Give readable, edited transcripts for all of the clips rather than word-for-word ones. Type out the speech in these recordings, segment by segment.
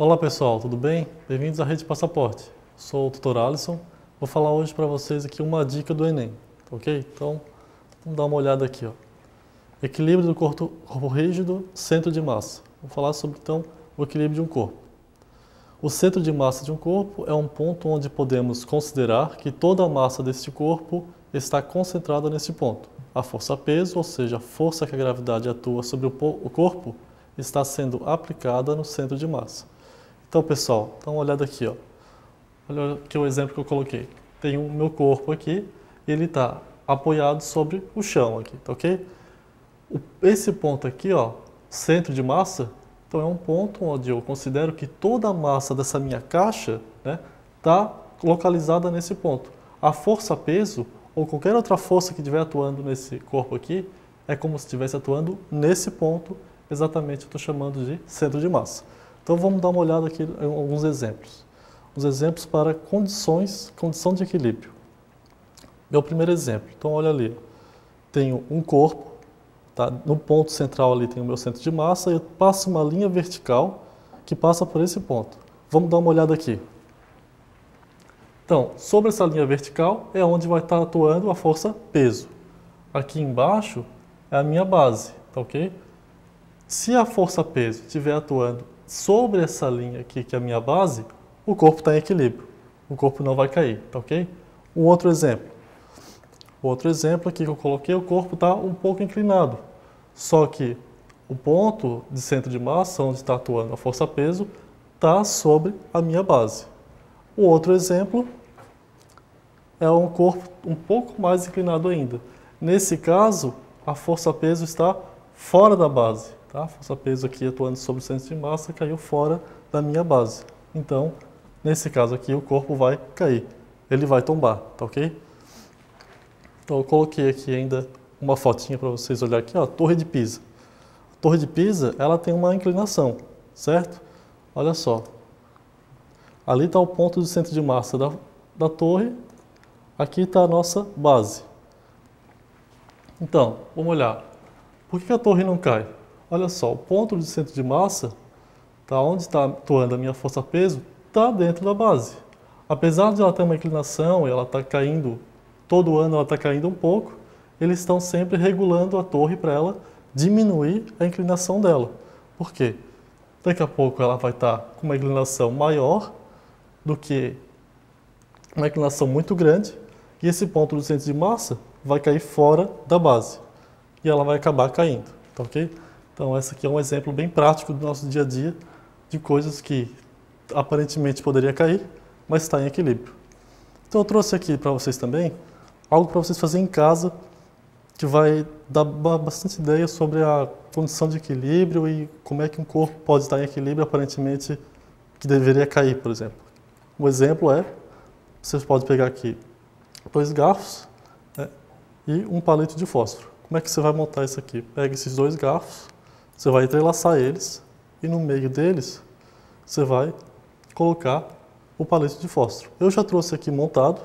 Olá pessoal, tudo bem? Bem-vindos à Rede Passaporte. Sou o Tutor Alisson. Vou falar hoje para vocês aqui uma dica do Enem, ok? Então, vamos dar uma olhada aqui, ó. Equilíbrio do corpo rígido, centro de massa. Vou falar sobre, então, o equilíbrio de um corpo. O centro de massa de um corpo é um ponto onde podemos considerar que toda a massa deste corpo está concentrada nesse ponto. A força-peso, ou seja, a força que a gravidade atua sobre o corpo, está sendo aplicada no centro de massa. Então, pessoal, dá uma olhada aqui, ó. Olha aqui o exemplo que eu coloquei. Tem o meu corpo aqui, e ele está apoiado sobre o chão aqui, tá ok? Esse ponto aqui, ó, centro de massa, então é um ponto onde eu considero que toda a massa dessa minha caixa, né, está localizada nesse ponto. A força-peso, ou qualquer outra força que estiver atuando nesse corpo aqui, é como se estivesse atuando nesse ponto, exatamente eu estou chamando de centro de massa. Então vamos dar uma olhada aqui em alguns exemplos. Os exemplos para condição de equilíbrio. Meu primeiro exemplo, então olha ali, tenho um corpo, tá? No ponto central ali tem o meu centro de massa e eu passo uma linha vertical que passa por esse ponto. Vamos dar uma olhada aqui. Então, sobre essa linha vertical é onde vai estar atuando a força peso. Aqui embaixo é a minha base, tá ok? Se a força peso estiver atuando sobre essa linha aqui, que é a minha base, o corpo está em equilíbrio. O corpo não vai cair, tá ok? Um outro exemplo. O outro exemplo aqui que eu coloquei, o corpo está um pouco inclinado. Só que o ponto de centro de massa, onde está atuando a força-peso, está sobre a minha base. O outro exemplo é um corpo um pouco mais inclinado ainda. Nesse caso, a força-peso está fora da base. Tá? A força-peso aqui atuando sobre o centro de massa caiu fora da minha base. Então, nesse caso aqui, o corpo vai cair. Ele vai tombar, tá ok? Então, eu coloquei aqui ainda uma fotinha para vocês olharem aqui, ó, Torre de Pisa. A Torre de Pisa, ela tem uma inclinação, certo? Olha só. Ali está o ponto do centro de massa da torre. Aqui está a nossa base. Então, vamos olhar. Por que a torre não cai? Olha só, o ponto de centro de massa, tá, onde está atuando a minha força-peso, está dentro da base. Apesar de ela ter uma inclinação e ela está caindo, todo ano ela está caindo um pouco, eles estão sempre regulando a torre para ela diminuir a inclinação dela. Por quê? Daqui a pouco ela vai estar com uma inclinação maior do que uma inclinação muito grande, e esse ponto do centro de massa vai cair fora da base. E ela vai acabar caindo, tá ok? Então, esse aqui é um exemplo bem prático do nosso dia a dia, de coisas que aparentemente poderia cair, mas está em equilíbrio. Então, eu trouxe aqui para vocês também algo para vocês fazerem em casa, que vai dar bastante ideia sobre a condição de equilíbrio e como é que um corpo pode estar em equilíbrio aparentemente que deveria cair, por exemplo. Um exemplo é, vocês podem pegar aqui 2 garfos, né, e um palito de fósforo. Como é que você vai montar isso aqui? Pega esses 2 garfos, você vai entrelaçar eles e no meio deles você vai colocar o palito de fósforo. Eu já trouxe aqui montado,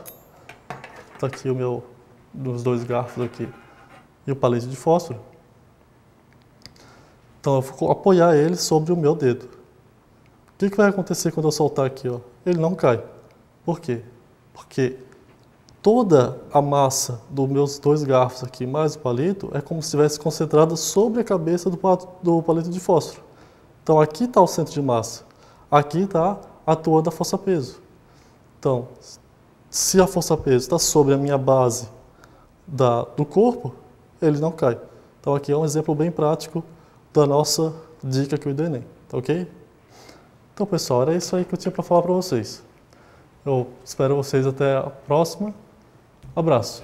está aqui os 2 garfos aqui e o palito de fósforo. Então eu vou apoiar ele sobre o meu dedo. O que vai acontecer quando eu soltar aqui? Ó? Ele não cai. Por quê? Porque toda a massa dos meus 2 garfos aqui, mais o palito, é como se estivesse concentrada sobre a cabeça do palito de fósforo. Então, aqui está o centro de massa. Aqui está atuando a força-peso. Então, se a força-peso está sobre a minha base do corpo, ele não cai. Então, aqui é um exemplo bem prático da nossa dica aqui do Enem. Tá ok? Então, pessoal, era isso aí que eu tinha para falar para vocês. Eu espero vocês até a próxima. Abraço!